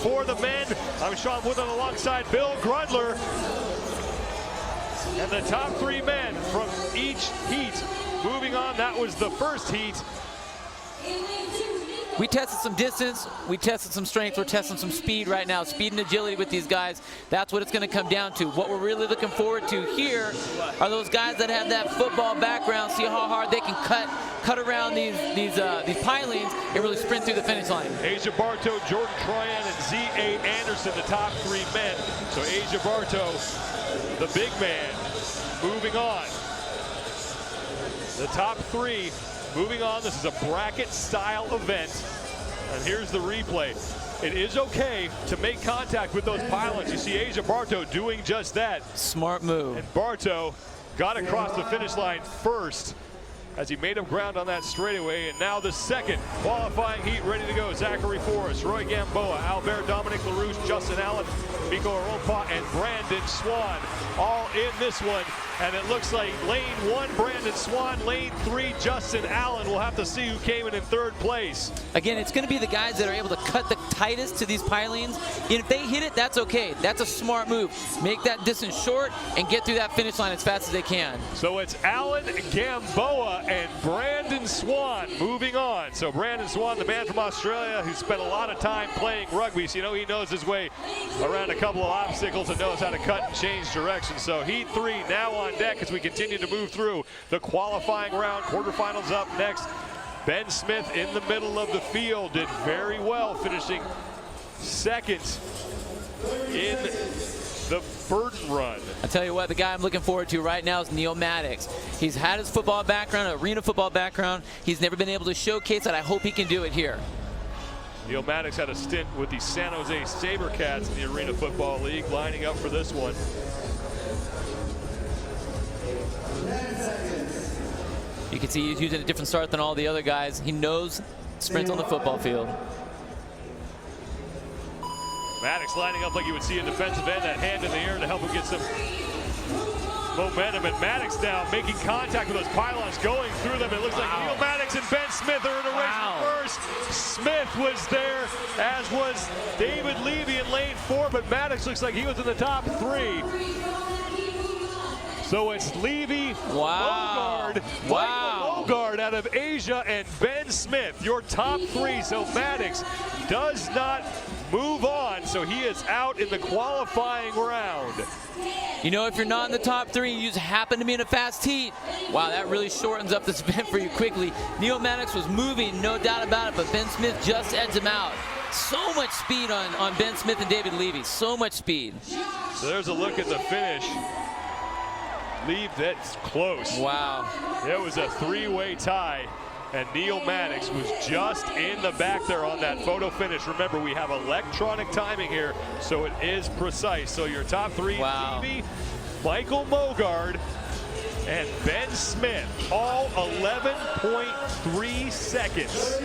for the men. I'm Sean Woodland alongside Bill Grudler. And the top 3 men from each heat moving on. That was the first heat. We tested some distance, we tested some strength, we're testing some speed right now. Speed and agility with these guys. That's what it's going to come down to. What we're really looking forward to here are those guys that have that football background. See how hard they can cut around these pilings and really sprint through the finish line. Asia Bartow, Jordan Troyan, and Z.A. Anderson, the top 3 men. So Asia Bartow, the big man, moving on. The top 3 moving on. This is a bracket-style event. And here's the replay. It is okay to make contact with those pylons. You see Asia Bartow doing just that. Smart move. And Bartow got across the finish line first as he made up ground on that straightaway. And now the second qualifying heat ready to go. Zachary Forrest, Roy Gamboa, Albert Dominic LaRouche, Justin Allen, Miko Arompa, and Brandon Swan all in this one. And it looks like lane 1, Brandon Swan, lane 3, Justin Allen. We'll have to see who came in 3rd place. Again, it's going to be the guys that are able to cut the tightest to these pilings. And if they hit it, that's okay. That's a smart move. Make that distance short and get through that finish line as fast as they can. So it's Allen, Gamboa, and Brandon Swan moving on. So Brandon Swan, the man from Australia who spent a lot of time playing rugby. So, you know, he knows his way around a couple of obstacles and knows how to cut and change direction. So heat 3 now on deck as we continue to move through the qualifying round. Quarterfinals up next. Ben Smith in the middle of the field did very well, finishing 2nd in the burden run. I tell you what, the guy I'm looking forward to right now is Neil Maddox. He's had his football background, arena football background. He's never been able to showcase it. I hope he can do it here. Neil Maddox had a stint with the San Jose SaberCats in the Arena Football League, lining up for this one. You can see he's using a different start than all the other guys. He knows sprints on the football field. Maddox lining up like you would see a defensive end, that hand in the air to help him get some momentum. And Maddox now making contact with those pylons, going through them. It looks like Neil Maddox and Ben Smith are in a race first. Smith was there, as was David Levy in lane 4, but Maddox looks like he was in the top 3. So it's Levy, Bogard, Bogard out of Asia, and Ben Smith, your top 3. So Maddox does not move on, so he is out in the qualifying round. You know, if you're not in the top 3, you just happen to be in a fast heat. Wow, that really shortens up the sprint for you quickly. Neil Maddox was moving, no doubt about it, but Ben Smith just edged him out. So much speed on Ben Smith and David Levy, so much speed. So there's a look at the finish. Leave, that's close. Wow. It was a 3-way tie, and Neil Maddox was just in the back there on that photo finish. Remember, we have electronic timing here, so it is precise. So your top 3, Levy, Michael Mogard, and Ben Smith, all 11.3 seconds.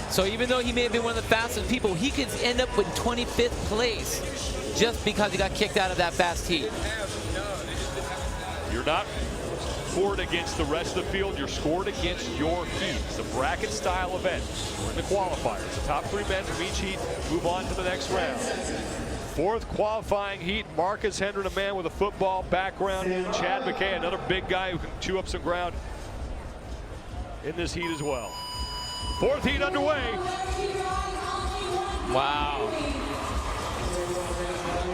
So even though he may have been one of the fastest people, he could end up with 25th place just because he got kicked out of that fast heat. You're not scored against the rest of the field, you're scored against your heat. It's a bracket style event. We're in the qualifiers. The top 3 men from each heat move on to the next round. 4th qualifying heat, Marcus Hendren, a man with a football background. Chad McKay, another big guy who can chew up some ground in this heat as well. 4th heat underway. Wow.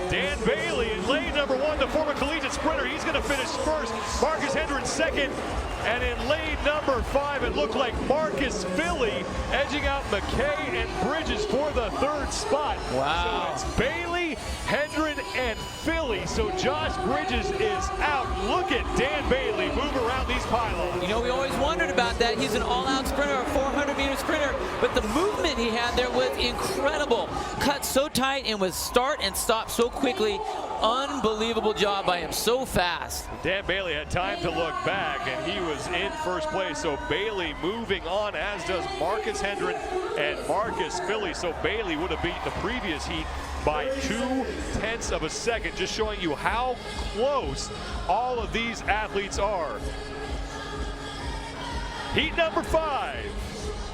Dan Bailey in lane number 1, the former collegiate sprinter. He's going to finish first. Marcus Hendren 2nd. And in lane number 5, it looked like Marcus Philly edging out McKay and Bridges for the 3rd spot. Wow. So it's Bailey, Hendren, and Philly. So Josh Bridges is out. Look at Dan Bailey move around these pylons. You know, we always wondered about that. He's an all-out sprinter, a 400-meter sprinter, but the movement he had there was incredible. Cut so tight and was start and stop so quickly. Unbelievable job by him, so fast. Dan Bailey had time to look back, and he was in first place. So Bailey moving on, as does Marcus Hendren and Marcus Philly. So Bailey would have beaten the previous heat by 0.2 of a second, just showing you how close all of these athletes are. Heat number 5.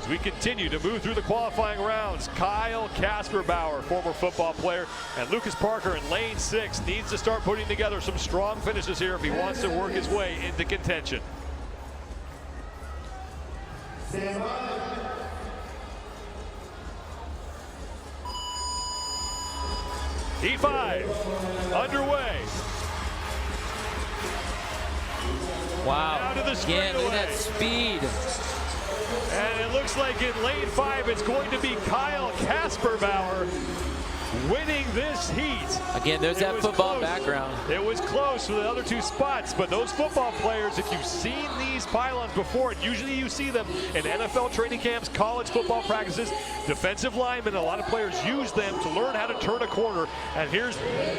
As we continue to move through the qualifying rounds, Kyle Kasperbauer, former football player, and Lucas Parker in lane 6 needs to start putting together some strong finishes here if he wants to work his way into contention. Heat 5 underway. Wow. Down to the Again, look at that straightaway. speed. And it looks like in lane 5, it's going to be Kyle Kasperbauer winning this heat. Again, there's that football close. background. It was close for the other 2 spots, but those football players, if you've seen these pylons before, and usually you see them in NFL training camps, college football practices, defensive linemen, a lot of players use them to learn how to turn a corner. And here's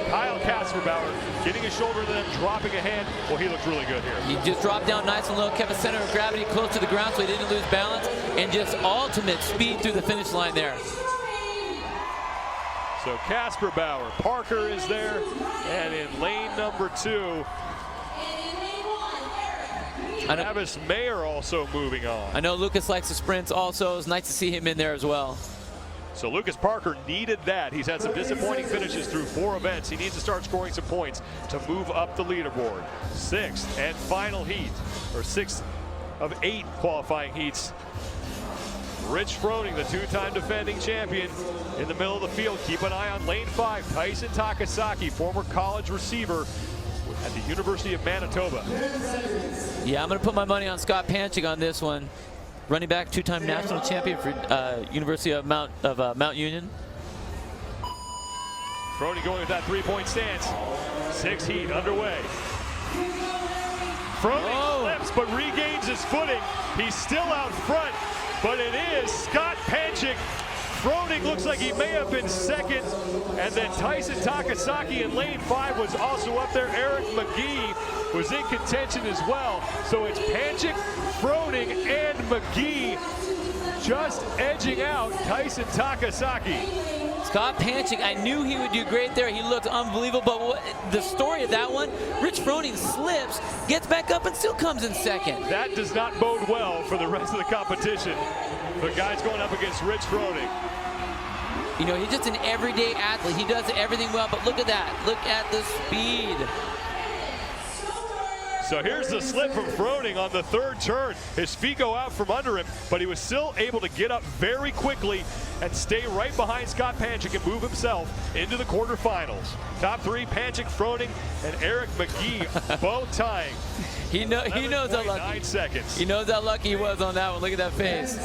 Kyle Kasperbauer getting his shoulder and then dropping a hand. Well, he looks really good here. He just dropped down nice and low, kept his center of gravity close to the ground so he didn't lose balance, and just ultimate speed through the finish line there. So Kasperbauer, Parker is there, and in lane number 2, Travis Mayer also moving on. I know Lucas likes the sprints also. It's nice to see him in there as well. So Lucas Parker needed that. He's had some disappointing finishes through 4 events. He needs to start scoring some points to move up the leaderboard. 6th and final heat, or 6th of 8 qualifying heats. Rich Froning, the 2-time defending champion, in the middle of the field. Keep an eye on lane 5, Tyson Takasaki, former college receiver at the University of Manitoba. Yeah, I'm going to put my money on Scott Panchik on this one. Running back, 2-time national champion for University of Mount Union. Froning going with that 3-point stance. 6th heat underway. Froning slips but regains his footing. He's still out front. But it is Scott Panchik. Froning looks like he may have been second. And then Tyson Takasaki in lane 5 was also up there. Eric McGee was in contention as well. So it's Panchik, Froning, and McGee just edging out Tyson Takasaki. Scott Panchik, I knew he would do great there. He looked unbelievable. But the story of that one, Rich Froning slips, gets back up, and still comes in second. That does not bode well for the rest of the competition. The guy's going up against Rich Froning. You know, he's just an everyday athlete. He does everything well, but look at that. Look at the speed. So here's the slip from Froning on the 3rd turn. His feet go out from under him, but he was still able to get up very quickly and stay right behind Scott Panchik and move himself into the quarterfinals. Top 3, Panchik, Froning, and Eric McGee both tying. He knows how lucky. 9 seconds. He knows how lucky he was on that one. Look at that face.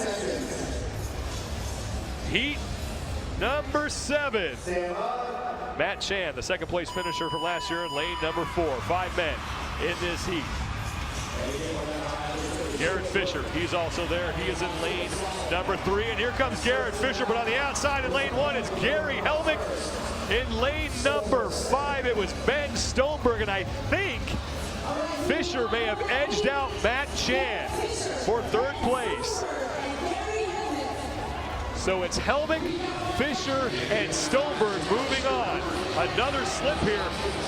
Heat number 7. Matt Chan, the 2nd place finisher from last year in lane number 4. 5 men in this heat. Garrett Fisher, he's also there. He is in lane number 3. And here comes Garrett Fisher, but on the outside in lane 1, it's Gary Helmick. In lane number 5, it was Ben Stoneberg, and I think Fisher may have edged out Matt Chan for 3rd place. So it's Helmick, Fisher, and Stoneberg moving on. Another slip here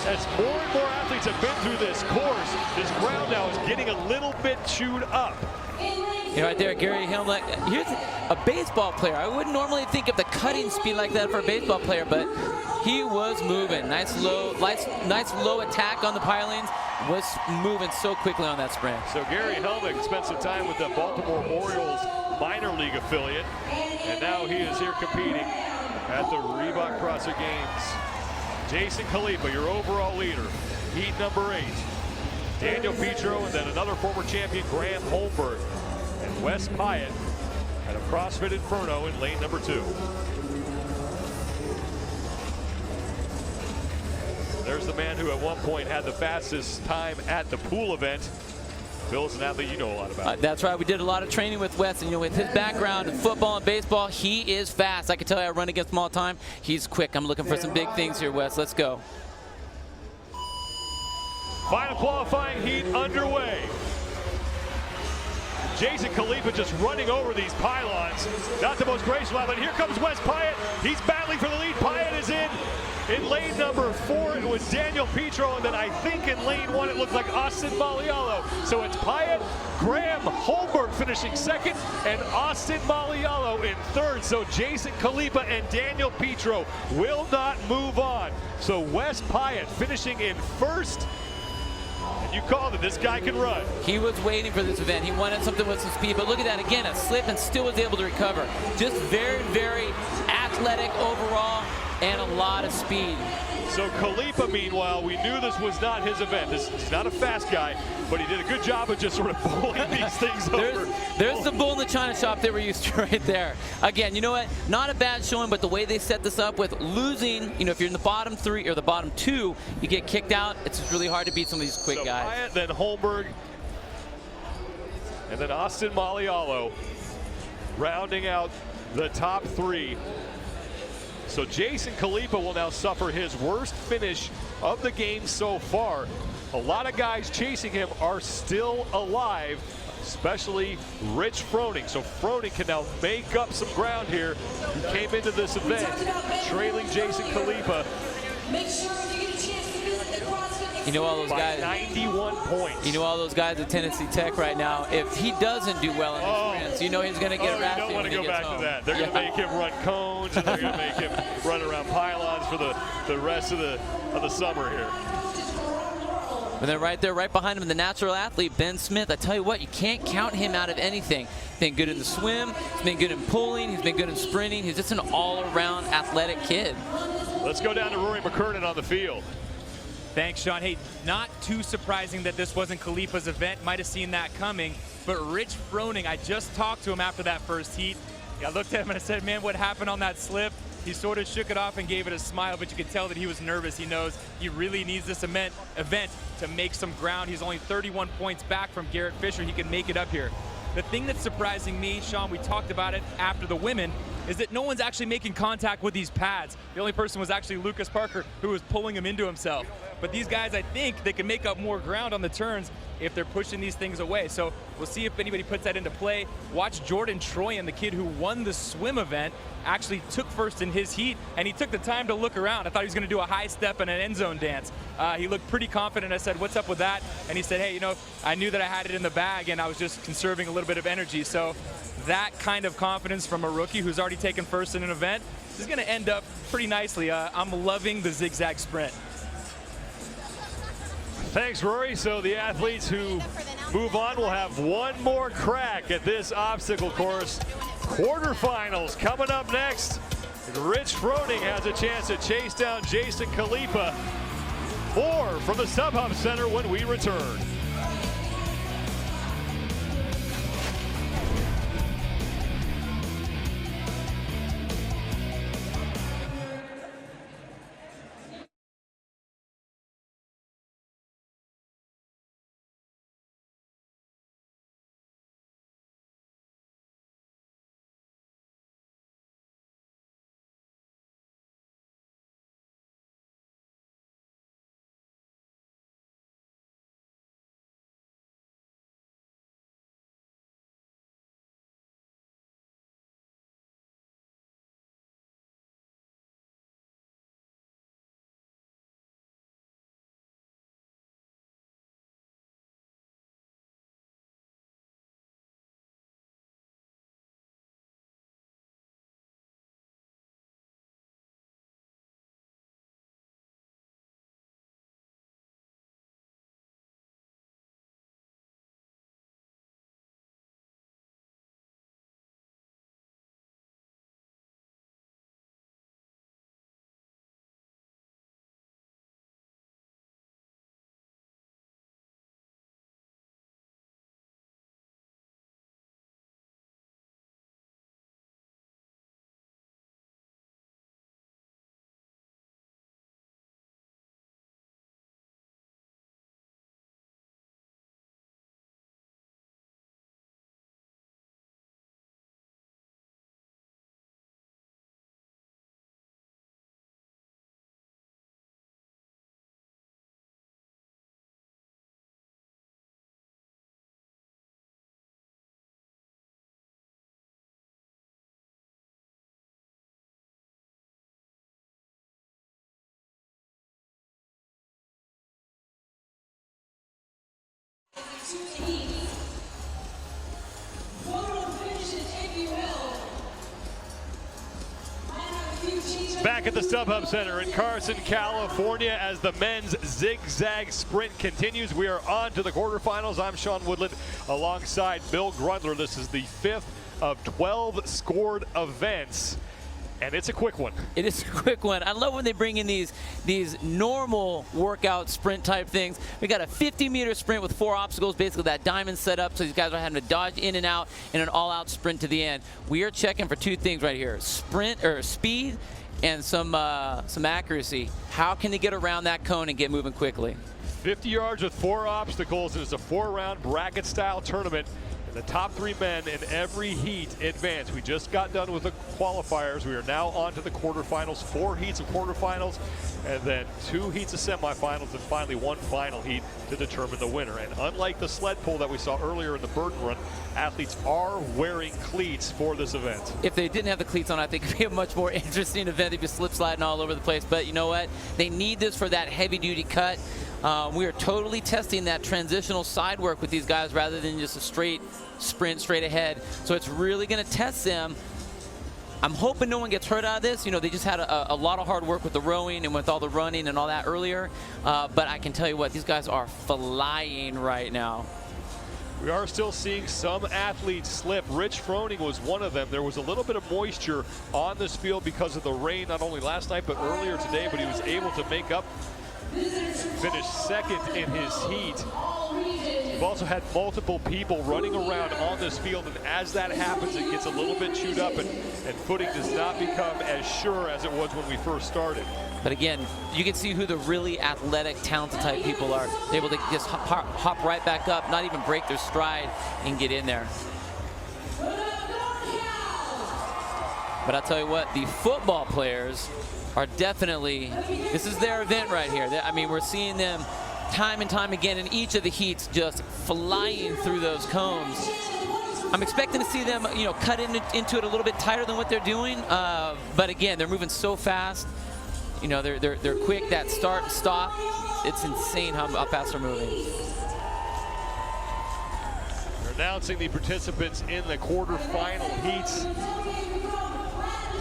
as more and more athletes have been through this course. This ground now is getting a little bit chewed up. You know, right there, Gary Helmick. Here's a baseball player. I wouldn't normally think of the cutting speed like that for a baseball player, but he was moving. Nice low attack on the pilings. Was moving so quickly on that sprint. So Gary Helmick spent some time with the Baltimore Orioles minor league affiliate, and now he is here competing at the Reebok Crosser Games. Jason Khalifa, your overall leader, heat number 8. Daniel Petro, and then another former champion, Graham Holmberg, and Wes Pyatt at a CrossFit Inferno in lane number 2. There's the man who at one point had the fastest time at the pool event. Bill's an athlete you know a lot about. That's right. We did a lot of training with Wes, and you know, with his background in football and baseball, he is fast. I can tell you, I run against him all the time. He's quick. I'm looking for some big things here, Wes. Let's go. Final qualifying heat underway. Jason Khalifa just running over these pylons. Not the most graceful, but here comes Wes Pyatt. He's battling for the lead. Pyatt is in. In lane number 4, it was Daniel Petro, and then I think in lane 1, it looked like Austin Malialo. So it's Pyatt, Graham Holberg finishing second, and Austin Malialo in third. So Jason Khalipa and Daniel Petro will not move on. So Wes Pyatt finishing in first. And you called it, this guy can run. He was waiting for this event. He wanted something with some speed, but look at that again, a slip and still was able to recover. Just very, very athletic overall and a lot of speed. So Khalipa, meanwhile, we knew this was not his event. He's not a fast guy, but he did a good job of just sort of pulling these things over. There's the bull in the china shop that we're used to right there. Again, you know what? Not a bad showing, but the way they set this up with losing, you know, if you're in the bottom 3 or the bottom 2, you get kicked out. It's just really hard to beat some of these quick guys. Pyatt, then Holberg, and then Austin Malialo rounding out the top 3. So Jason Khalipa will now suffer his worst finish of the game so far. A lot of guys chasing him are still alive, especially Rich Froning. So Froning can now make up some ground here. He came into this event trailing Jason Khalipa. You know all those guys. 91 points. You know all those guys at Tennessee Tech right now. If he doesn't do well in his sprints, you know he's going to get raspy. You don't want to go back to that. They're going to make him run cones, and they're going to make him run around pylons for the rest of the summer here. And then right there, right behind him, the natural athlete, Ben Smith. I tell you what, you can't count him out of anything. He's been good in the swim. He's been good in pulling. He's been good in sprinting. He's just an all-around athletic kid. Let's go down to Rory McKernan on the field. Thanks, Sean. Hey, not too surprising that this wasn't Khalipa's event. Might have seen that coming. But Rich Froning, I just talked to him after that first heat. I looked at him and I said, man, what happened on that slip? He sort of shook it off and gave it a smile, but you could tell that he was nervous. He knows he really needs this event to make some ground. He's only 31 points back from Garrett Fisher. He can make it up here. The thing that's surprising me, Sean, we talked about it after the women, is that no one's actually making contact with these pads. The only person was actually Lucas Parker, who was pulling him into himself. But these guys, I think, they can make up more ground on the turns if they're pushing these things away. So we'll see if anybody puts that into play. Watch Jordan Troyan, the kid who won the swim event, actually took first in his heat, and he took the time to look around. I thought he was going to do a high step and an end zone dance. He looked pretty confident. I said, what's up with that? And he said, hey, you know, I knew that I had it in the bag, and I was just conserving a little bit of energy. So that kind of confidence from a rookie who's already taken first in an event is going to end up pretty nicely. I'm loving the zigzag sprint. Thanks, Rory. So the athletes who move on will have one more crack at this obstacle course. Quarterfinals coming up next. Rich Froning has a chance to chase down Jason Khalipa. More from the StubHub Center when we return. Back at the StubHub Center in Carson, California, as the men's zigzag sprint continues. We are on to the quarterfinals. I'm Sean Woodland alongside Bill Grundler. This is the 5th of 12 scored events, and it's a quick one. It is a quick one. I love when they bring in these normal workout sprint type things. We got a 50-meter sprint with 4 obstacles, basically that diamond set up, so these guys are having to dodge in and out in an all-out sprint to the end. We are checking for 2 things right here: speed and some accuracy. How can they get around that cone and get moving quickly? 50 yards with 4 obstacles, and it's a 4-round bracket-style tournament. The top 3 men in every heat advance. We just got done with the qualifiers. We are now on to the quarterfinals. 4 heats of quarterfinals, and then 2 heats of semifinals, and finally 1 final heat to determine the winner. And unlike the sled pull that we saw earlier in the burden run, athletes are wearing cleats for this event. If they didn't have the cleats on, I think it'd be a much more interesting event. They'd be slip sliding all over the place. But you know what? They need this for that heavy-duty cut. We are totally testing that transitional side work with these guys rather than just a straight sprint straight ahead. So it's really going to test them. I'm hoping no one gets hurt out of this. You know, they just had a lot of hard work with the rowing and with all the running and all that earlier. But I can tell you what, these guys are flying right now. We are still seeing some athletes slip. Rich Froning was one of them. There was a little bit of moisture on this field because of the rain, not only last night but earlier today, but he was able to make up, finished second in his heat. We've also had multiple people running around on this field, and as that happens, it gets a little bit chewed up, and footing does not become as sure as it was when we first started. But again, you can see who the really athletic, talented type people are. They're able to just hop right back up, not even break their stride, and get in there. But I'll tell you what, the football players are definitely, this is their event right here. I mean, we're seeing them time and time again in each of the heats just flying through those cones. I'm expecting to see them, you know, cut into it a little bit tighter than what they're doing. But again, they're moving so fast. You know, they're quick. That start and stop, it's insane how fast they're moving. They're announcing the participants in the quarterfinal heats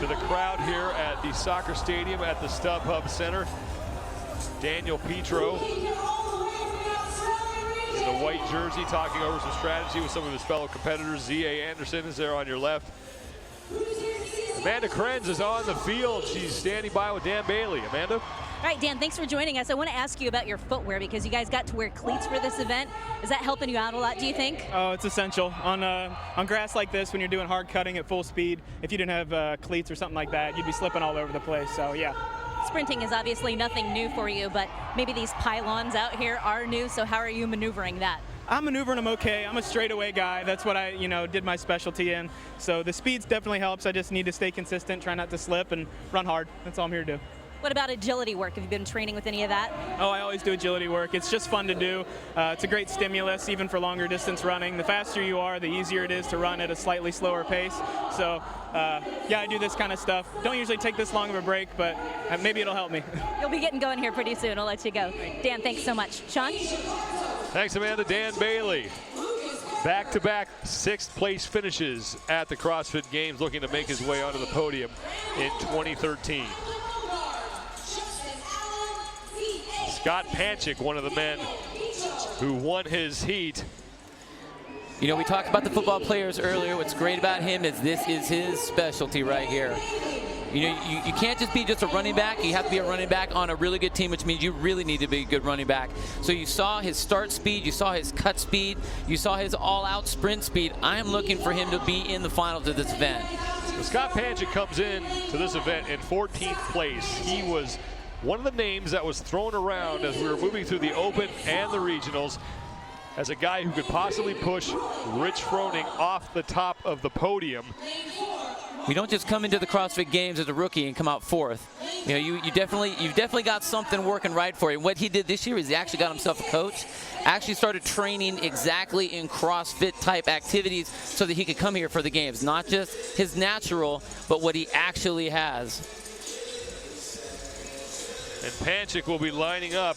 to the crowd here at the soccer stadium at the StubHub Center. Daniel Petro in the white jersey talking over some strategy with some of his fellow competitors. Z.A. Anderson is there on your left. Amanda Krenz is on the field. She's standing by with Dan Bailey. Amanda? All right, Dan, thanks for joining us. I want to ask you about your footwear because you guys got to wear cleats for this event. Is that helping you out a lot, do you think? Oh, it's essential. On grass like this, when you're doing hard cutting at full speed, if you didn't have cleats or something like that, you'd be slipping all over the place, so yeah. Sprinting is obviously nothing new for you, but maybe these pylons out here are new, so how are you maneuvering that? I'm maneuvering them okay. I'm a straightaway guy. That's what I, did my specialty in. So the speeds definitely helps. I just need to stay consistent, try not to slip, and run hard. That's all I'm here to do. What about agility work? Have you been training with any of that? Oh, I always do agility work. It's just fun to do. It's a great stimulus, even for longer distance running. The faster you are, the easier it is to run at a slightly slower pace. So, yeah, I do this kind of stuff. Don't usually take this long of a break, but maybe it'll help me. You'll be getting going here pretty soon. I'll let you go. Dan, thanks so much. Sean? Thanks, Amanda. Dan Bailey. Back-to-back 6th place finishes at the CrossFit Games, looking to make his way onto the podium in 2013. Scott Panchik, one of the men who won his heat. You know, we talked about the football players earlier. What's great about him is this is his specialty right here. You know, you can't just be just a running back. You have to be a running back on a really good team, which means you really need to be a good running back. So you saw his start speed, you saw his cut speed, you saw his all-out sprint speed. I am looking for him to be in the finals of this event. Well, Scott Panchik comes in to this event in 14th place. He was one of the names that was thrown around as we were moving through the Open and the Regionals as a guy who could possibly push Rich Froning off the top of the podium. We don't just come into the CrossFit Games as a rookie and come out 4th. You know, you've definitely got something working right for you. What he did this year is he actually got himself a coach, actually started training exactly in CrossFit type activities so that he could come here for the games. Not just his natural, but what he actually has. And Panchik will be lining up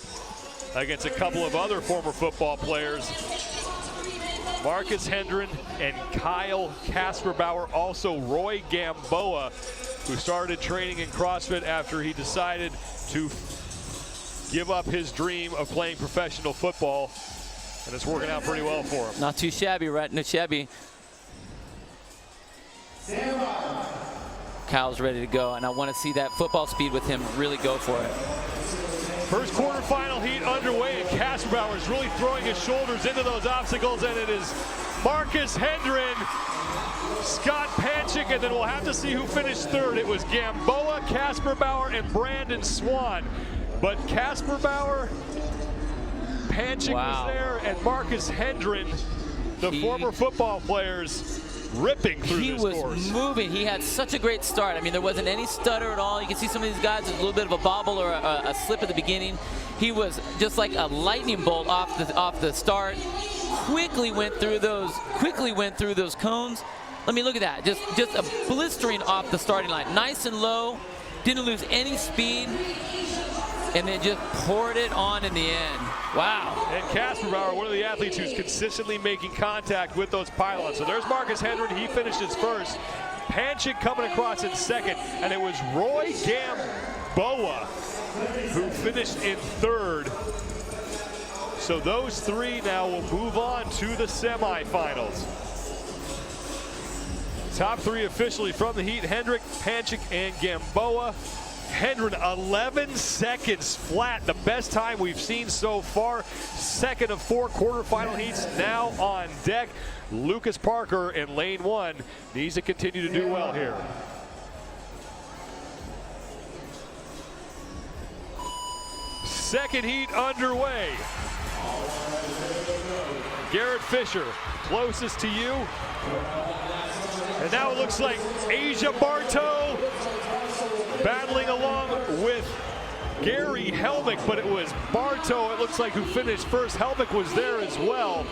against a couple of other former football players Marcus Hendren and Kyle Kasperbauer. Also Roy Gamboa, who started training in CrossFit after he decided to give up his dream of playing professional football. And it's working out pretty well for him. Not too shabby, right? No shabby. Kyle's ready to go, and I want to see that football speed with him really go for it. First quarterfinal heat underway, and Kasperbauer is really throwing his shoulders into those obstacles, and it is Marcus Hendren, Scott Panchik, and then we'll have to see who finished third. It was Gamboa, Kasperbauer, and Brandon Swan. But Kasperbauer, Panchik was there, and Marcus Hendren, the former football players, ripping through He this was course. moving. He had such a great start. I mean, there wasn't any stutter at all. You can see some of these guys, there's a little bit of a bobble or a slip at the beginning. He was just like a lightning bolt off the start. Quickly went through those cones. Let me look at that. Just a blistering off the starting line. Nice and low. Didn't lose any speed. And then just poured it on in the end. Wow. And Kasperbauer, one of the athletes who's consistently making contact with those pylons. So there's Marcus Hendren. He finished his first. Panchik coming across in second. And it was Roy Gamboa who finished in third. So those three now will move on to the semifinals. Top three officially from the heat: Hendrick, Panchik, and Gamboa. Hendren 11 seconds flat, the best time we've seen so far. Second of 4 quarterfinal heats now on deck. Lucas Parker in lane 1 needs to continue to do well here. Second heat underway. Garrett Fisher, closest to you. And now it looks like Asia Bartow battling along with Gary Helmick, but it was Bartow, it looks like, who finished first. Helmick was there as well.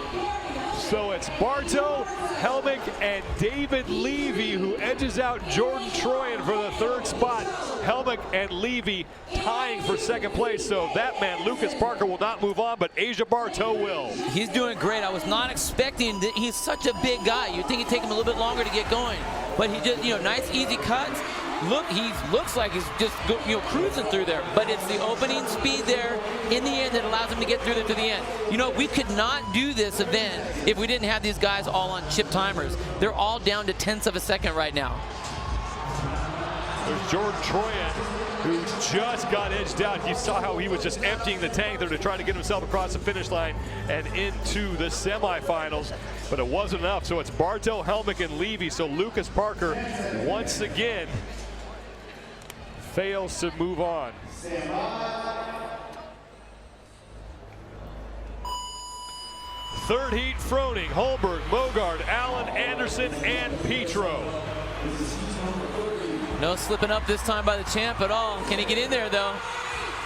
So it's Bartow, Helmick, and David Levy who edges out Jordan Troyan for the third spot. Helmick and Levy tying for second place. So that man, Lucas Parker, will not move on, but Asia Bartow will. He's doing great. I was not expecting that. He's such a big guy. You'd think it'd take him a little bit longer to get going. But he just, nice, easy cuts. Look, he looks like he's just cruising through there, but it's the opening speed there in the end that allows him to get through there to the end. We could not do this event if we didn't have these guys all on chip timers. They're all down to tenths of a second right now. There's Jordan Troyan, who just got edged out. You saw how he was just emptying the tank there to try to get himself across the finish line and into the semifinals, but it wasn't enough. So it's Bartow, Helmick, and Levy. So Lucas Parker once again fails to move on. Third heat: Froning, Holmberg, Mogard, Allen, Anderson, and Petro. No slipping up this time by the champ at all. Can he get in there, though?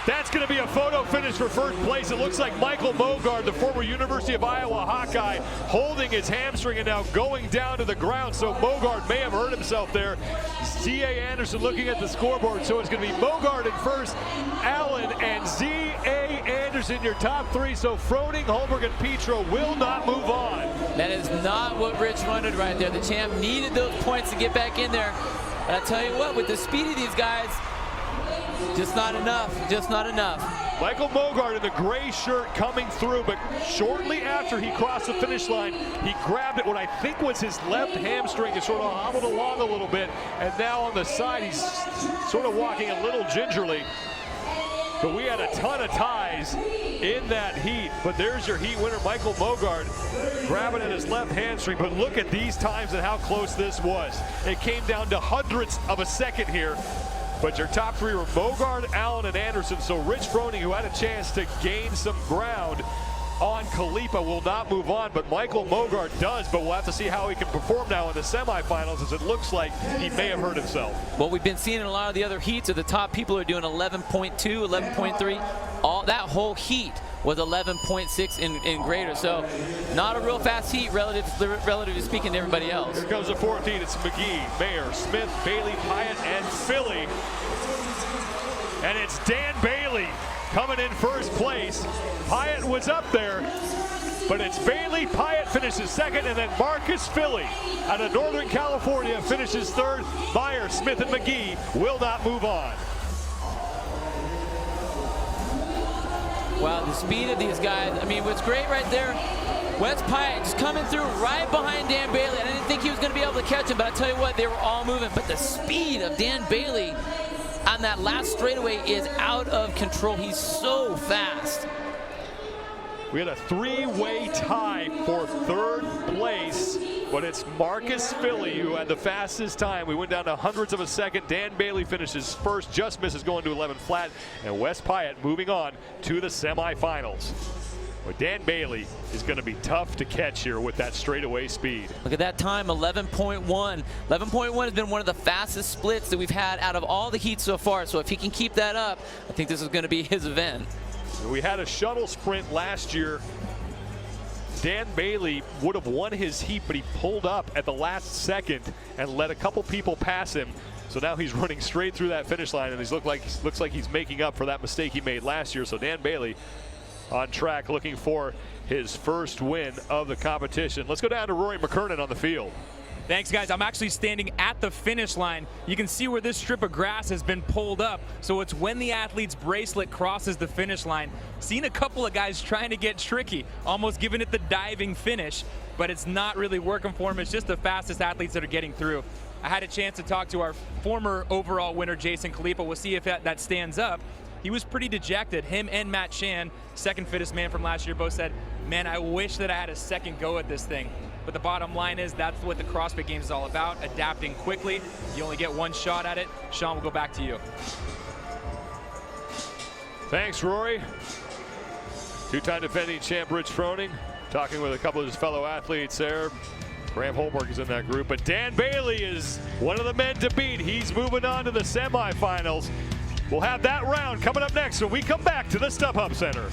That's going to be a photo finish for first place. It looks like Michael Mogard, the former University of Iowa Hawkeye, holding his hamstring and now going down to the ground. So Mogard may have hurt himself there. Z.A. Anderson looking at the scoreboard. So it's going to be Mogard in first, Allen and Z.A. Anderson, your top three. So Froning, Holmberg, and Petro will not move on. That is not what Rich wanted right there. The champ needed those points to get back in there. But I tell you what, with the speed of these guys, just not enough, just not enough. Michael Mogard in the gray shirt coming through, but shortly after he crossed the finish line, he grabbed it, what I think was his left hamstring, and sort of hobbled along a little bit, and now on the side he's sort of walking a little gingerly. But we had a ton of ties in that heat. But there's your heat winner, Michael Mogard, grabbing at his left hamstring. But look at these times and how close this was. It came down to hundredths of a second here. But your top three were Mogard, Allen, and Anderson. So Rich Froning, who had a chance to gain some ground on Kalipa, will not move on, but Michael Mogard does. But we'll have to see how he can perform now in the semifinals, as it looks like he may have hurt himself. What we've been seeing in a lot of the other heats are the top people are doing 11.2, 11.3. All that whole heat was 11.6 in greater. So not a real fast heat relatively speaking to everybody else. Here comes the fourth heat. It's McGee, Mayer, Smith, Bailey, Hyatt, and Philly. And it's Dan Bailey coming in first place. Hyatt was up there, but it's Bailey. Pyatt finishes second, and then Marcus Philly out of Northern California finishes third. Meyer, Smith, and McGee will not move on. Wow, the speed of these guys. I mean, what's great right there, Wes Pyatt just coming through right behind Dan Bailey. I didn't think he was going to be able to catch him, but I tell you what, they were all moving. But the speed of Dan Bailey on that last straightaway is out of control. He's so fast. We had a three-way tie for third place, but it's Marcus Philly who had the fastest time. We went down to hundredths of a second. Dan Bailey finishes first, just misses going to 11 flat, and Wes Pyatt moving on to the semifinals. But Dan Bailey is going to be tough to catch here with that straightaway speed. Look at that time, 11.1. 11.1 has been one of the fastest splits that we've had out of all the heats so far. So if he can keep that up, I think this is going to be his event. We had a shuttle sprint last year. Dan Bailey would have won his heat, but he pulled up at the last second and let a couple people pass him. So now he's running straight through that finish line, and looks like he's making up for that mistake he made last year. So Dan Bailey on track, looking for his first win of the competition. Let's go down to Rory McKernan on the field. Thanks, guys. I'm actually standing at the finish line. You can see where this strip of grass has been pulled up. So it's when the athlete's bracelet crosses the finish line. Seen a couple of guys trying to get tricky, almost giving it the diving finish, but it's not really working for them. It's just the fastest athletes that are getting through. I had a chance to talk to our former overall winner, Jason Khalipa. We'll see if that stands up. He was pretty dejected. Him and Matt Shan, second fittest man from last year, both said, man, I wish that I had a second go at this thing. But the bottom line is that's what the CrossFit Games is all about, adapting quickly. You only get one shot at it. Sean, we'll go back to you. Thanks, Rory. Two-time defending champ Rich Froning, talking with a couple of his fellow athletes there. Graham Holberg is in that group, but Dan Bailey is one of the men to beat. He's moving on to the semifinals. We'll have that round coming up next when we come back to the StubHub Center.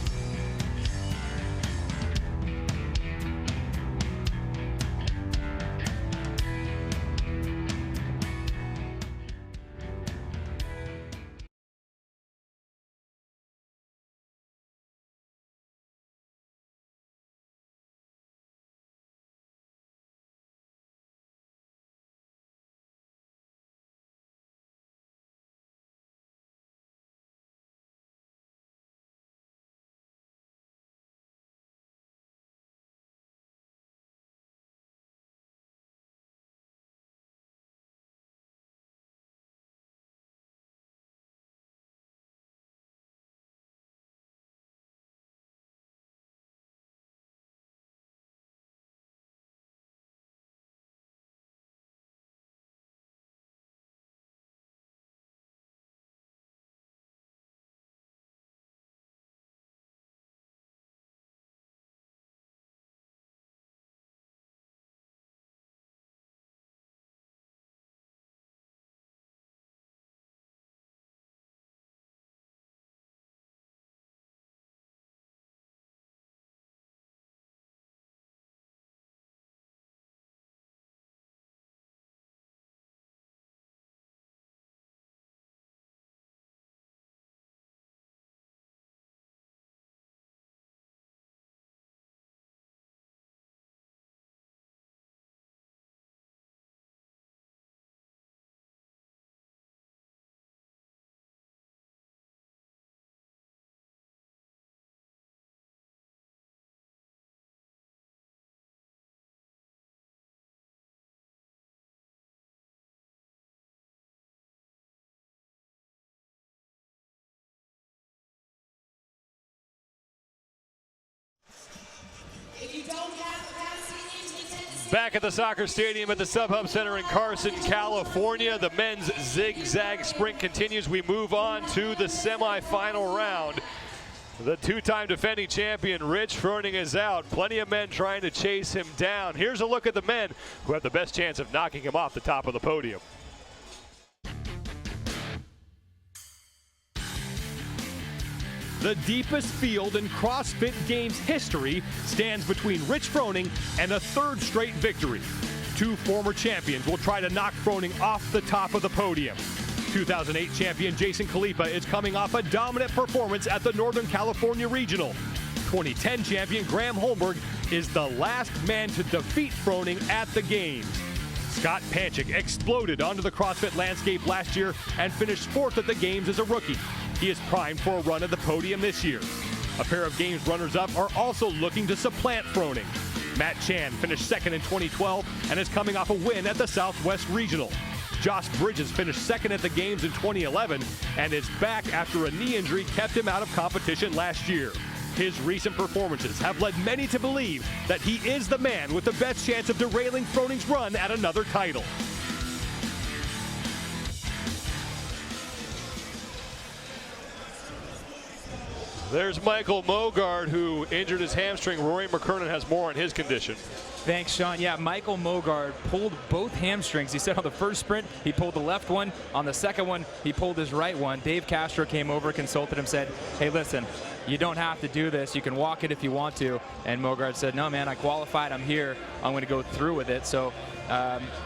Back at the soccer stadium at the StubHub Center in Carson, California. The men's zigzag sprint continues. We move on to the semifinal round. The two-time defending champion, Rich Froning, is out. Plenty of men trying to chase him down. Here's a look at the men who have the best chance of knocking him off the top of the podium. The deepest field in CrossFit Games history stands between Rich Froning and a third straight victory. Two former champions will try to knock Froning off the top of the podium. 2008 champion Jason Khalipa is coming off a dominant performance at the Northern California Regional. 2010 champion Graham Holmberg is the last man to defeat Froning at the games. Scott Panchik exploded onto the CrossFit landscape last year and finished 4th at the games as a rookie. He is primed for a run at the podium this year. A pair of games runners-up are also looking to supplant Froning. Matt Chan finished 2nd in 2012 and is coming off a win at the Southwest Regional. Josh Bridges finished 2nd at the games in 2011 and is back after a knee injury kept him out of competition last year. His recent performances have led many to believe that he is the man with the best chance of derailing Froning's run at another title. There's Michael Mogard, who injured his hamstring. Rory McKernan has more on his condition. Thanks, Sean. Yeah, Michael Mogard pulled both hamstrings. He said on the first sprint, he pulled the left one. On the second one, he pulled his right one. Dave Castro came over, consulted him, said, hey, listen, you don't have to do this. You can walk it if you want to. And Mogard said, no, man, I qualified. I'm here. I'm going to go through with it. So,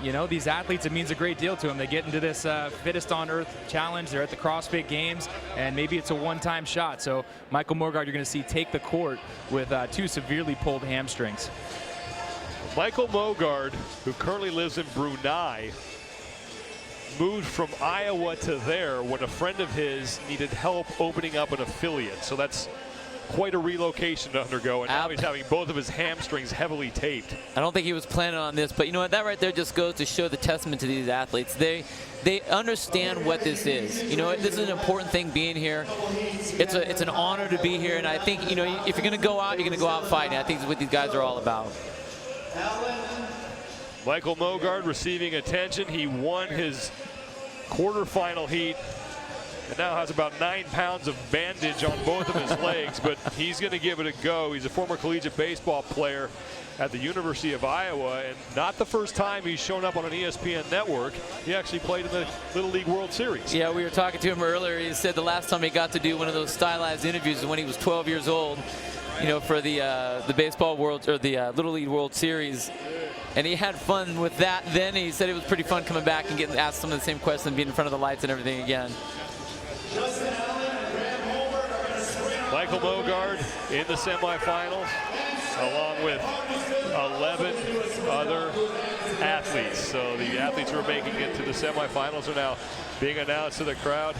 you know, these athletes, it means a great deal to them. They get into this fittest on earth challenge. They're at the CrossFit Games, and maybe it's a one-time shot. So Michael Mogard, you're going to see take the court with 2 severely pulled hamstrings. Michael Mogard, who currently lives in Brunei, moved from Iowa to there when a friend of his needed help opening up an affiliate. So that's quite a relocation to undergo, and now he's having both of his hamstrings heavily taped. I don't think he was planning on this, but you know what? That right there just goes to show the testament to these athletes. They understand what this is. You know, this is an important thing being here. It's an honor to be here, and I think, you know, if you're going to go out, you're going to go out fighting. I think that's what these guys are all about. Michael Mogard receiving attention. He won his quarterfinal heat and now has about 9 pounds of bandage on both of his legs, but he's going to give it a go. He's a former collegiate baseball player at the University of Iowa, and not the first time he's shown up on an ESPN network. He actually played in the Little League World Series. Yeah, we were talking to him earlier. He said the last time he got to do one of those stylized interviews was when he was 12 years old, you know, for the baseball world, or the Little League World Series. And he had fun with that then. He said it was pretty fun coming back and getting asked some of the same questions, being in front of the lights and everything again. Michael Mogard in the semifinals, along with 11 other athletes. So the athletes who are making it to the semifinals are now being announced to the crowd.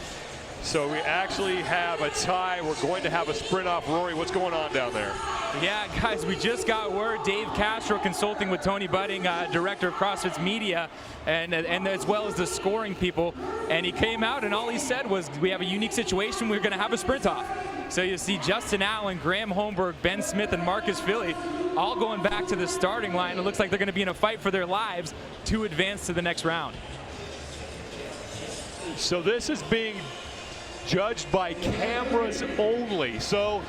So we actually have a tie. We're going to have a sprint off. Rory, what's going on down there? Yeah, guys, we just got word. Dave Castro consulting with Tony Budding, director of CrossFit's media, and as well as the scoring people. And he came out, and all he said was, we have a unique situation. We're going to have a sprint off. So you see Justin Allen, Graham Holmberg, Ben Smith, and Marcus Philly all going back to the starting line. It looks like they're going to be in a fight for their lives to advance to the next round. So this is being judged by cameras only. So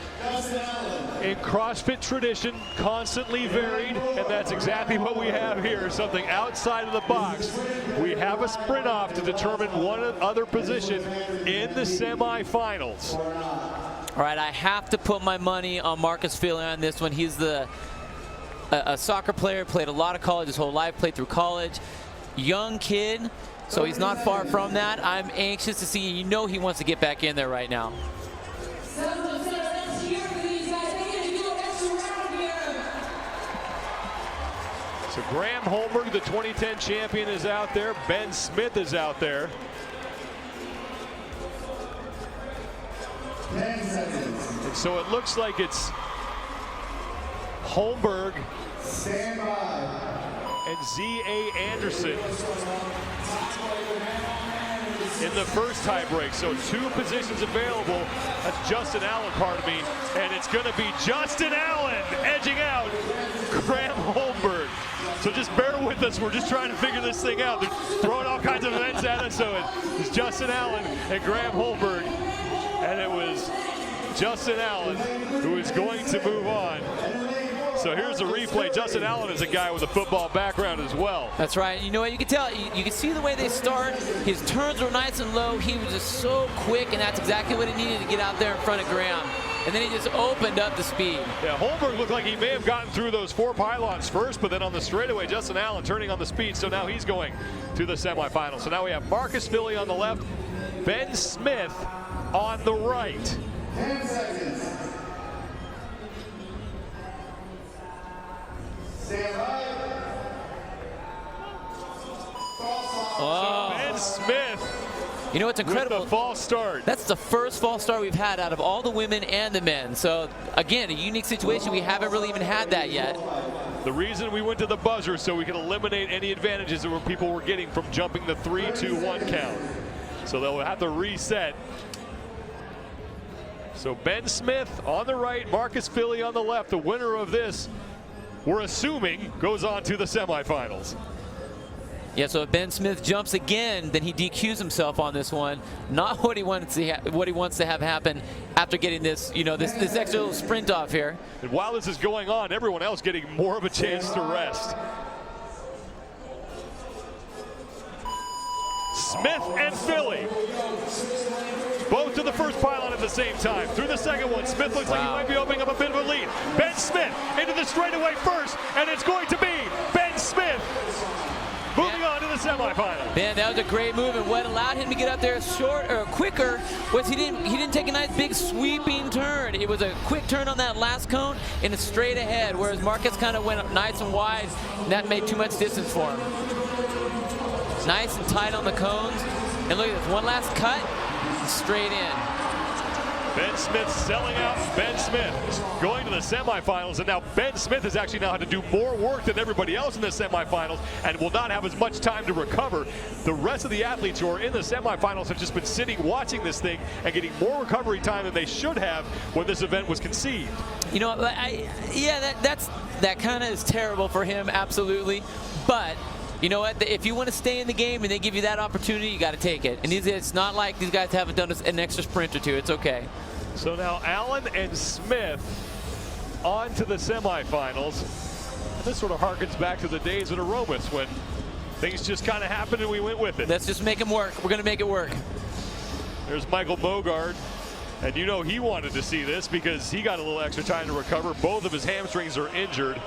in CrossFit tradition, constantly varied, and that's exactly what we have here, something outside of the box. We have a sprint off to determine one other position in the semifinals. All right, I have to put my money on Marcus Philly on this one. He's a soccer player, played a lot of college his whole life, played through college. Young kid, so he's not far from that. I'm anxious to see, you know, he wants to get back in there right now. So Graham Holmberg, the 2010 champion, is out there. Ben Smith is out there. And so it looks like it's Holmberg and Z.A. Anderson in the first tiebreak. So 2 positions available. That's Justin Allen, pardon me. And it's going to be Justin Allen edging out Graham Holmberg. So just bear with us. We're just trying to figure this thing out. They're throwing all kinds of events at us. So it's Justin Allen and Graham Holmberg. And it was Justin Allen who is going to move on. So here's a replay. Justin Allen is a guy with a football background as well. That's right. You know what? You can tell. You can see the way they start. His turns were nice and low. He was just so quick, and that's exactly what he needed to get out there in front of Graham. And then he just opened up the speed. Yeah, Holmberg looked like he may have gotten through those 4 pylons first, but then on the straightaway, Justin Allen turning on the speed. So now he's going to the semifinals. So now we have Marcus Philly on the left, Ben Smith on the right. 10 seconds. Oh. Ben Smith. You know what's incredible? With the false start. That's the first false start we've had out of all the women and the men. So again, a unique situation. We haven't really even had that yet. The reason we went to the buzzer so we could eliminate any advantages that people were getting from jumping the 3-2-1 count. So they'll have to reset. So Ben Smith on the right, Marcus Philly on the left. The winner of this, we're assuming, goes on to the semifinals. Yeah, so if Ben Smith jumps again, then he DQs himself on this one. Not what he wants to have happen after getting this, you know, this extra little sprint off here. And while this is going on, everyone else getting more of a chance to rest. Smith and Philly, both to the first pylon at the same time. Through the second one, Smith looks like he might be opening up a bit of a lead. Ben Smith into the straightaway first, and it's going to be Ben Smith moving on to the semifinal. Man, that was a great move, and what allowed him to get up there quicker was he didn't take a nice big sweeping turn. It was a quick turn on that last cone and it's straight ahead, whereas Marcus kind of went up nice and wide, and that made too much distance for him. Nice and tight on the cones, and look at this, one last cut, and straight in. Ben Smith selling out. Ben Smith going to the semifinals, and now Ben Smith has actually now had to do more work than everybody else in the semifinals and will not have as much time to recover. The rest of the athletes who are in the semifinals have just been sitting watching this thing and getting more recovery time than they should have when this event was conceived. You know, that kind of is terrible for him, absolutely. But you know what? If you want to stay in the game and they give you that opportunity, you got to take it. And it's not like these guys haven't done an extra sprint or two. It's okay. So now Allen and Smith on to the semifinals. And this sort of harkens back to the days at Aromas when things just kind of happened and we went with it. Let's just make them work. We're going to make it work. There's Michael Mogard. And you know he wanted to see this because he got a little extra time to recover. Both of his hamstrings are injured.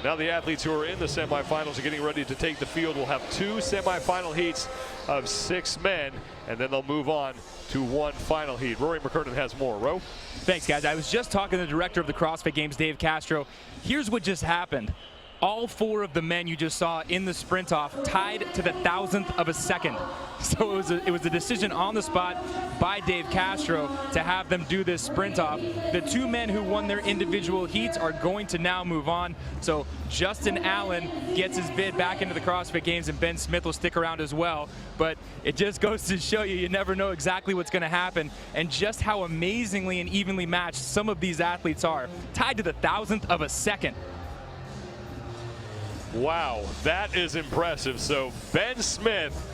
Now the athletes who are in the semifinals are getting ready to take the field. We'll have 2 semifinal heats of 6 men, and then they'll move on to 1 final heat. Rory McCurtain has more. Ro? Thanks, guys. I was just talking to the director of the CrossFit Games, Dave Castro. Here's what just happened. All 4 of the men you just saw in the sprint off tied to the 1,000th of a second. So it was a decision on the spot by Dave Castro to have them do this sprint off. The 2 men who won their individual heats are going to now move on. So Justin Allen gets his bid back into the CrossFit Games, and Ben Smith will stick around as well. But it just goes to show you never know exactly what's going to happen, and just how amazingly and evenly matched some of these athletes are, tied to the 1,000th of a second. Wow, that is impressive. So Ben Smith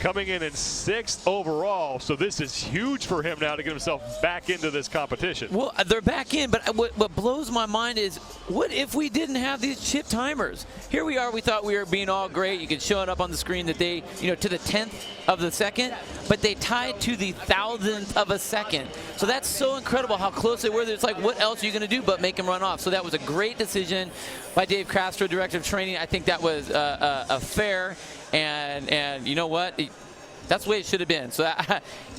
coming in 6th overall. So this is huge for him now to get himself back into this competition. Well, they're back in, but what blows my mind is, what if we didn't have these chip timers? Here we are, we thought we were being all great. You could show it up on the screen that they, you know, to the 10th of the second, but they tied to the 1,000th of a second. So that's so incredible how close they were. It's like, what else are you going to do but make them run off? So that was a great decision by Dave Castro, director of training. I think that was a fair, and you know what? That's the way it should have been. So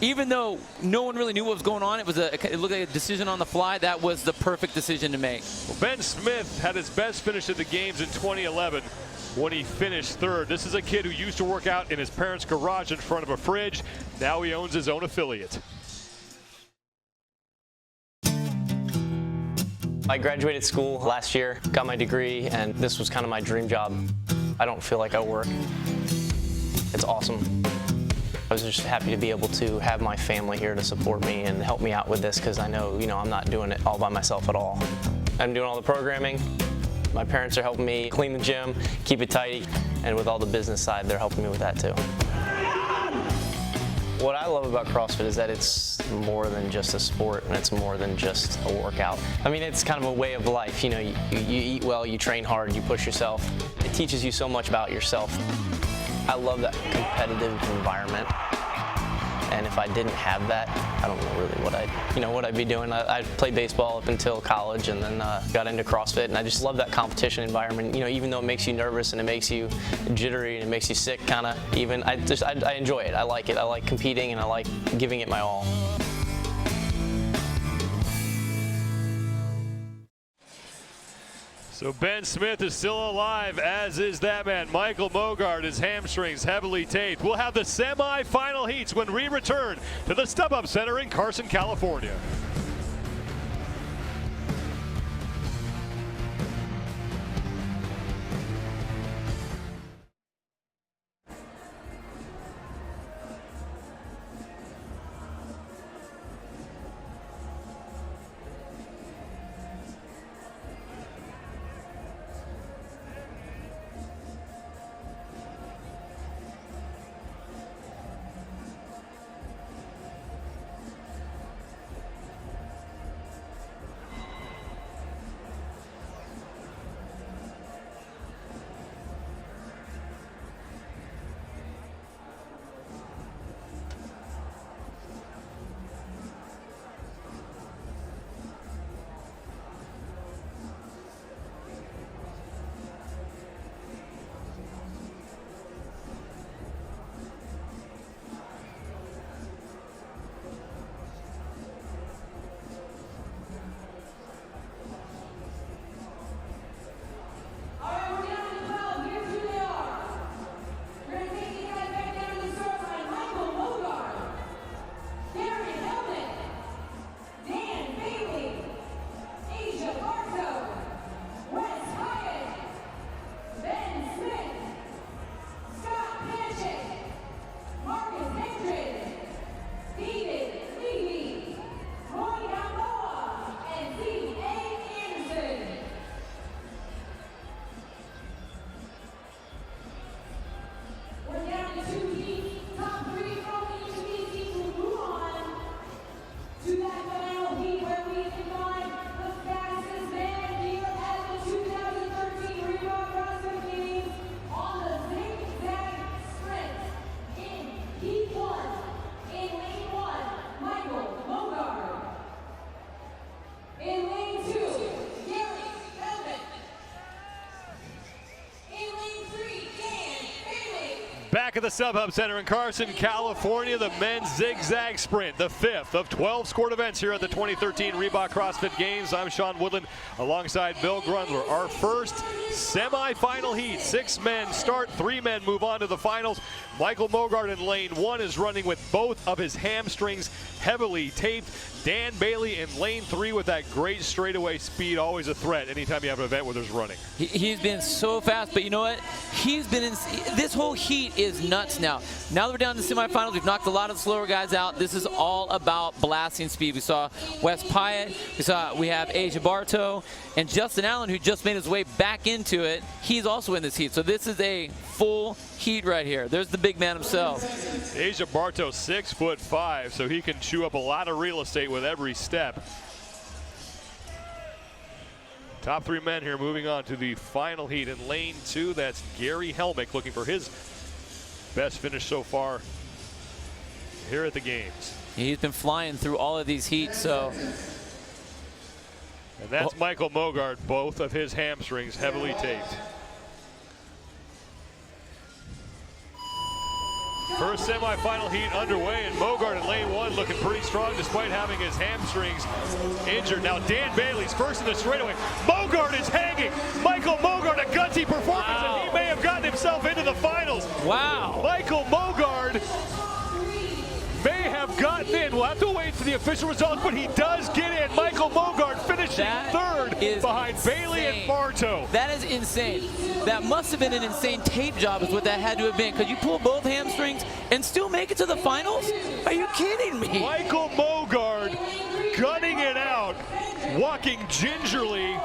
even though no one really knew what was going on, it looked like a decision on the fly. That was the perfect decision to make. Well, Ben Smith had his best finish at the games in 2011 when he finished 3rd. This is a kid who used to work out in his parents' garage in front of a fridge. Now he owns his own affiliate. I graduated school last year, got my degree, and this was kind of my dream job. I don't feel like I work. It's awesome. I was just happy to be able to have my family here to support me and help me out with this, because I know, I'm not doing it all by myself at all. I'm doing all the programming. My parents are helping me clean the gym, keep it tidy, and with all the business side, they're helping me with that too. What I love about CrossFit is that it's more than just a sport, and it's more than just a workout. I mean, it's kind of a way of life. You eat well, you train hard, you push yourself. It teaches you so much about yourself. I love that competitive environment, and if I didn't have that, I don't know really what I'd be doing. I played baseball up until college, and then got into CrossFit, and I just love that competition environment. Even though it makes you nervous and it makes you jittery and it makes you sick, kind of even. I enjoy it. I like it. I like competing, and I like giving it my all. So Ben Smith is still alive, as is that man, Michael Mogard. His hamstrings heavily taped. We'll have the semifinal heats when we return to the StubHub Center in Carson, California. Back at the StubHub Center in Carson, California, the men's zigzag sprint, the 5th of 12 scored events here at the 2013 Reebok CrossFit Games. I'm Sean Woodland alongside Bill Grundler. Our first semifinal heat. 6 men start, 3 men move on to the finals. Michael Mogard in lane 1 is running with both of his hamstrings heavily taped. Dan Bailey in lane 3 with that great straightaway speed, always a threat anytime you have an event where there's running. He's been so fast, but you know what? He's been in, this whole heat is nuts now. Now that we're down to the semifinals, we've knocked a lot of the slower guys out. This is all about blasting speed. We saw Wes Pyatt, we have Asia Bartow, and Justin Allen, who just made his way back into it. He's also in this heat. So this is a full heat right here. There's the big man himself. Asia Bartow, 6'5", so he can chew up a lot of real estate with every step. Top 3 men here moving on to the final heat. In lane 2, that's Gary Helmick looking for his best finish so far here at the games. He's been flying through all of these heats, so. And that's Michael Mogard, both of his hamstrings heavily taped. First semifinal heat underway, and Mogard in lane 1 looking pretty strong despite having his hamstrings injured. Now Dan Bailey's first in the straightaway. Mogard is hanging. Michael Mogard, a gutsy performance, wow. And he may have gotten himself into the finals. Wow. Michael Mogard may have gotten in. We'll have to wait for the official results, but he does get in. Michael Mogard finishing third behind Bailey and Bartow. That is insane. That must have been an insane tape job is what that had to have been. Could you pull both hamstrings and still make it to the finals? Are you kidding me? Michael Mogard gunning it out, walking gingerly.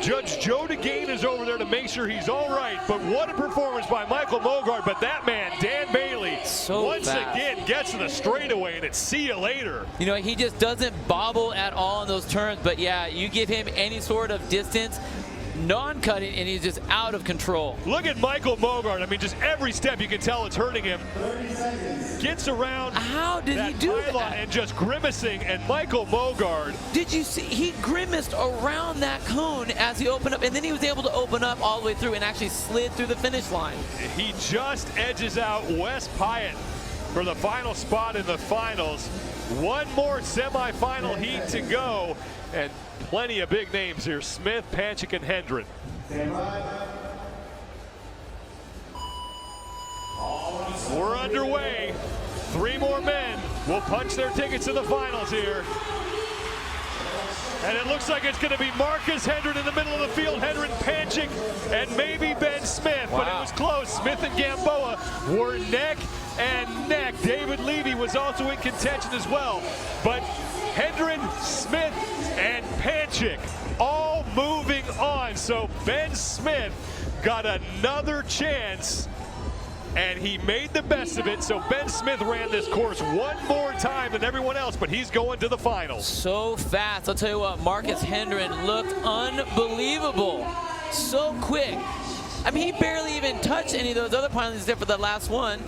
Judge Joe DeGane is over there to make sure he's all right. But what a performance by Michael Mogard. But that man, Dan Bailey, once again gets to the straightaway, and it's see you later. You know, he just doesn't bobble at all in those turns. But yeah, you give him any sort of distance, non-cutting, and he's just out of control. Look at Michael Mogard. I mean, just every step you can tell it's hurting him. Gets around. How did he do that? And just grimacing. And Michael Mogard. Did you see? He grimaced around that cone as he opened up, and then he was able to open up all the way through and actually slid through the finish line. He just edges out Wes Pyatt for the final spot in the finals. One more semifinal heat to go, and plenty of big names here. Smith, Panchik, and Hendren. We're underway. 3 more men will punch their tickets to the finals here. And it looks like it's going to be Marcus Hendren in the middle of the field, Hendren, Panchik, and maybe Ben Smith. Wow. But it was close. Smith and Gamboa were neck and neck. David Levy was also in contention as well. But Hendren, Smith, and Panchik all moving on. So Ben Smith got another chance, and he made the best of it. So Ben Smith ran this course one more time than everyone else, but he's going to the finals. So fast. I'll tell you what, Marcus Hendren looked unbelievable. So quick. I mean, he barely even touched any of those other pilots except for the last one.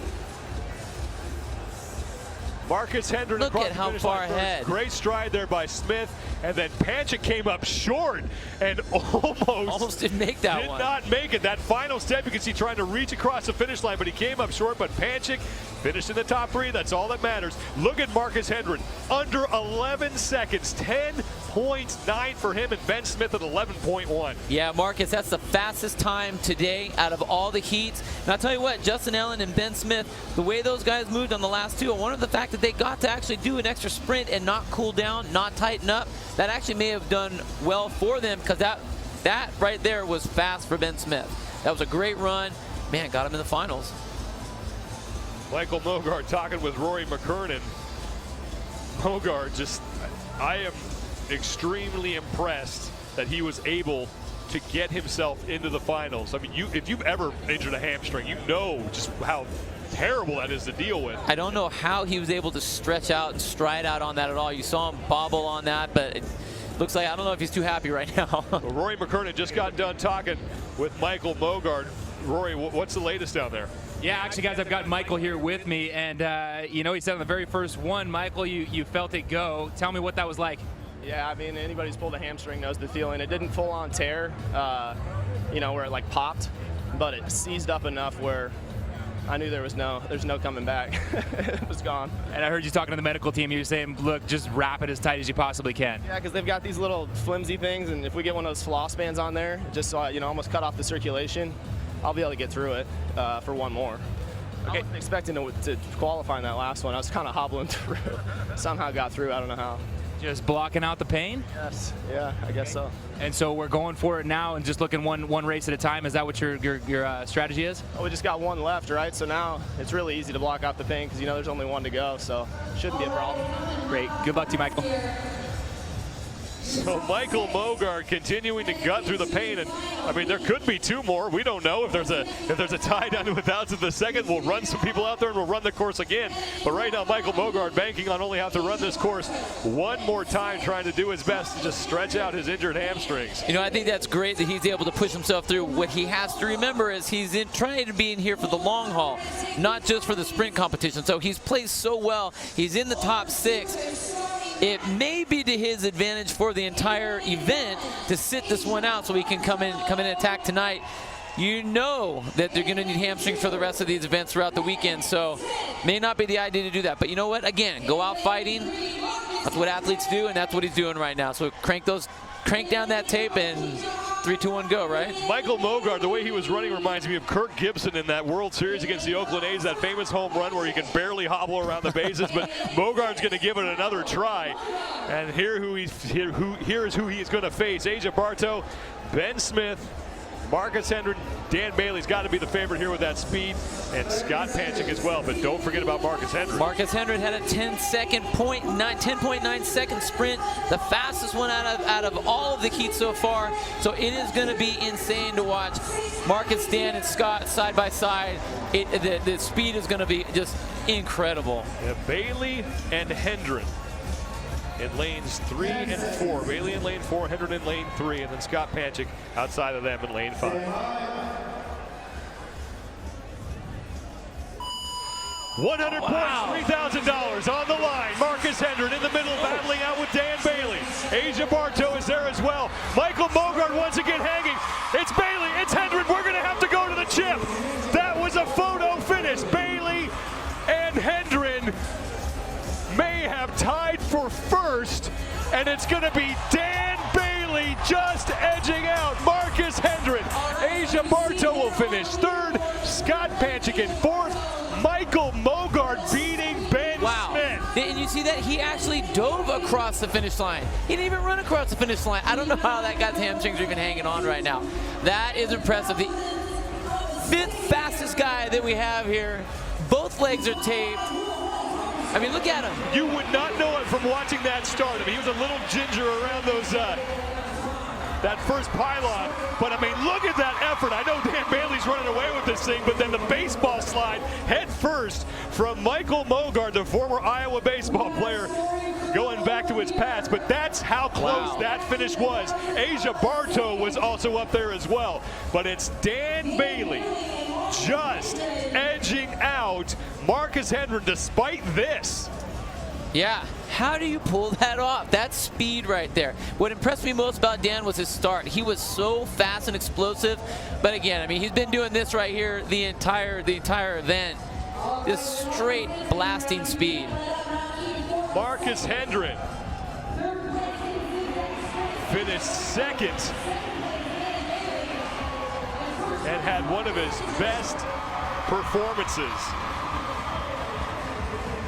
Marcus Hendren, look at how far ahead. Great stride there by Smith, and then Panchik came up short and almost didn't make that one. Did not make it. That final step, you can see trying to reach across the finish line, but he came up short. But Panchik finished in the top 3. That's all that matters. Look at Marcus Hendren, under 11 seconds, 10.9 for him, and Ben Smith at 11.1. Yeah, Marcus, that's the fastest time today out of all the heats. And I'll tell you what, Justin Allen and Ben Smith, the way those guys moved on the last 2, I wonder the fact that they got to actually do an extra sprint and not cool down, not tighten up, that actually may have done well for them, because that right there was fast for Ben Smith. That was a great run. Man, got him in the finals. Michael Mogard talking with Rory McKernan. Mogard just, I am extremely impressed that he was able to get himself into the finals. I mean, if you've ever injured a hamstring, you know just how terrible that is to deal with. I don't know how he was able to stretch out and stride out on that at all. You saw him bobble on that, but it looks like, I don't know if he's too happy right now. Well, Rory McKernan just got done talking with Michael Mogard. Rory, what's the latest down there? Yeah, actually, guys, I've got Michael here with me, and you know, he said on the very first one, Michael, you felt it go. Tell me what that was like. Yeah, I mean, anybody who's pulled a hamstring knows the feeling. It didn't full on tear, you know, where it like popped, but it seized up enough where I knew there's no coming back. It was gone. And I heard you talking to the medical team. You were saying, look, just wrap it as tight as you possibly can. Yeah, because they've got these little flimsy things, and if we get one of those floss bands on there, just you know, almost cut off the circulation, I'll be able to get through it for one more. Okay. I wasn't expecting to qualify in that last one. I was kind of hobbling through. Somehow got through. I don't know how. Just blocking out the pain? Yes. Yeah, I guess so. And so we're going for it now and just looking one race at a time. Is that what your strategy is? Oh, we just got one left, right? So now it's really easy to block out the pain because you know there's only one to go, so shouldn't be a problem. Great. Good luck to you, Michael. So Michael Mogard continuing to gut through the pain, and I mean there could be 2 more. We don't know if there's a tie down to 1,000th of a second. We'll run some people out there and we'll run the course again. But right now Michael Mogard banking on only have to run this course one more time, trying to do his best to just stretch out his injured hamstrings. You know, I think that's great that he's able to push himself through. What he has to remember is he's trying to be in here for the long haul, not just for the sprint competition. So he's placed so well. He's in the top 6. It may be to his advantage for the entire event to sit this one out so he can come in and attack tonight. You know that they're going to need hamstrings for the rest of these events throughout the weekend, so may not be the idea to do that. But you know what? Again, go out fighting. That's what athletes do, and that's what he's doing right now. So crank down that tape and 3, 2, 1, go, right? Michael Mogard, the way he was running reminds me of Kirk Gibson in that World Series against the Oakland A's, that famous home run where he can barely hobble around the bases, but Mogard's going to give it another try. And here is who he is going to face. Asia Bartow, Ben Smith, Marcus Hendren, Dan Bailey's got to be the favorite here with that speed, and Scott Panchik as well. But don't forget about Marcus Hendren. Marcus Hendren had a 10.9 second sprint, the fastest one out of all of the heats so far. So it is going to be insane to watch Marcus, Dan, and Scott side by side. The speed is going to be just incredible. Yeah, Bailey and Hendren in lanes 3 and 4. Bailey in lane 4, Hendren in lane 3, and then Scott Panchik outside of them in lane 5. 100 points, $3,000 on the line. Marcus Hendren in the middle, battling out with Dan Bailey. Asia Bartow is there as well. Michael Mogard once again hanging. It's Bailey, it's Hendren. We're going to have to go to the chip. That was a photo finish. Bailey and Hendren may have tied for first, and it's going to be Dan Bailey just edging out Marcus Marcus Hendren. Asia Bartow will finish third. Scott Panchikin fourth. Michael Mogard beating Ben Smith. And you see that he actually dove across the finish line. He didn't even run across the finish line. I don't know how that guy's hamstrings are even hanging on right now. That is impressive. The fifth fastest guy that we have here. Both legs are taped. I mean, look at him. You would not know it from watching that start. I mean, he was a little ginger around those that first pylon, but I mean, look at that effort. I know Dan Bailey's running away with this thing, but then the baseball slide head first from Michael Mogard, the former Iowa baseball player, going back to his past, but that's how close that finish was. Asia Bartow was also up there as well, but it's Dan Bailey just edging out Marcus Hendren despite this. Yeah, how do you pull that off? That's speed right there. What impressed me most about Dan was his start. He was so fast and explosive, but again, I mean, he's been doing this right here the entire event. This straight blasting speed. Marcus Hendren finished second and had one of his best performances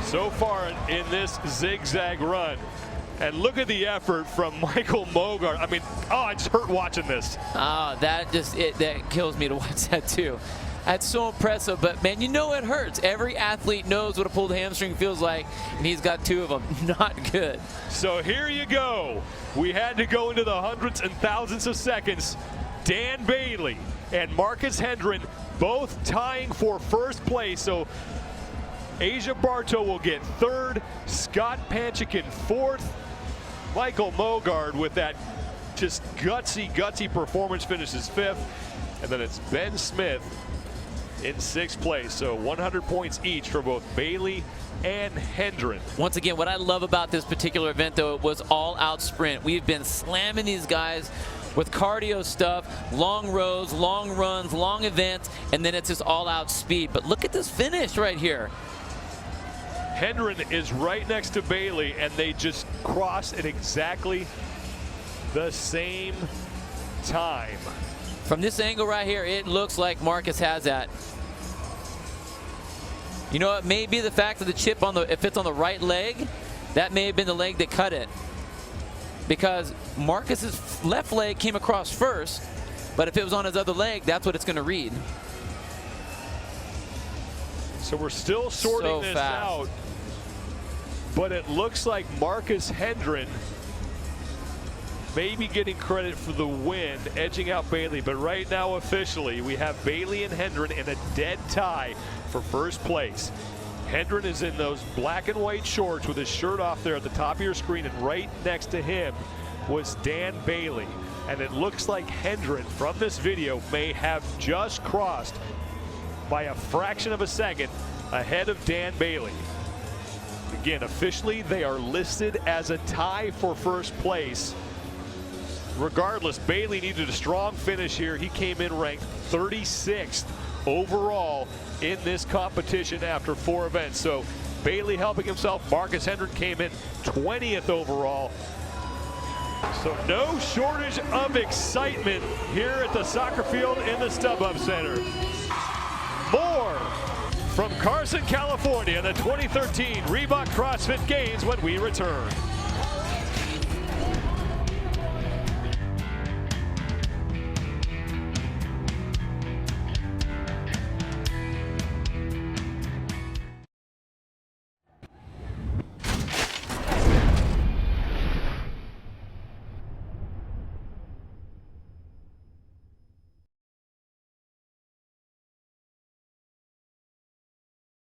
so far in this zigzag run. And look at the effort from Michael Mogard. I mean, oh, it just hurt watching this. Oh, that kills me to watch that too. That's so impressive, but man, you know it hurts. Every athlete knows what a pulled hamstring feels like, and he's got two of them. Not good. So here you go. We had to go into the hundreds and thousands of seconds. Dan Bailey and Marcus Hendren both tying for first place. So Asia Bartow will get third, Scott Panchikin fourth, Michael Mogard with that just gutsy performance finishes fifth, and then it's Ben Smith in sixth place. So 100 points each for both Bailey and Hendren. Once again, what I love about this particular event, though, was all-out sprint. We've been slamming these guys with cardio stuff, long rows, long runs, long events, and then it's just all-out speed. But look at this finish right here. Hendren is right next to Bailey, and they just cross at exactly the same time. From this angle right here, it looks like Marcus has that. You know, it may be the fact that the chip if it's on the right leg, that may have been the leg that cut it. Because Marcus's left leg came across first, but if it was on his other leg, that's what it's going to read. So we're still sorting this out, but it looks like Marcus Hendren maybe getting credit for the win, edging out Bailey. But right now, officially, we have Bailey and Hendren in a dead tie for first place. Hendren is in those black and white shorts with his shirt off there at the top of your screen, and right next to him was Dan Bailey. And it looks like Hendren, from this video, may have just crossed by a fraction of a second ahead of Dan Bailey. Again, officially, they are listed as a tie for first place. Regardless, Bailey needed a strong finish here. He came in ranked 36th overall in this competition after 4 events. So Bailey helping himself. Marcus Hendren came in 20th overall. So no shortage of excitement here at the soccer field in the StubHub Center. More from Carson, California, the 2013 Reebok CrossFit Games when we return.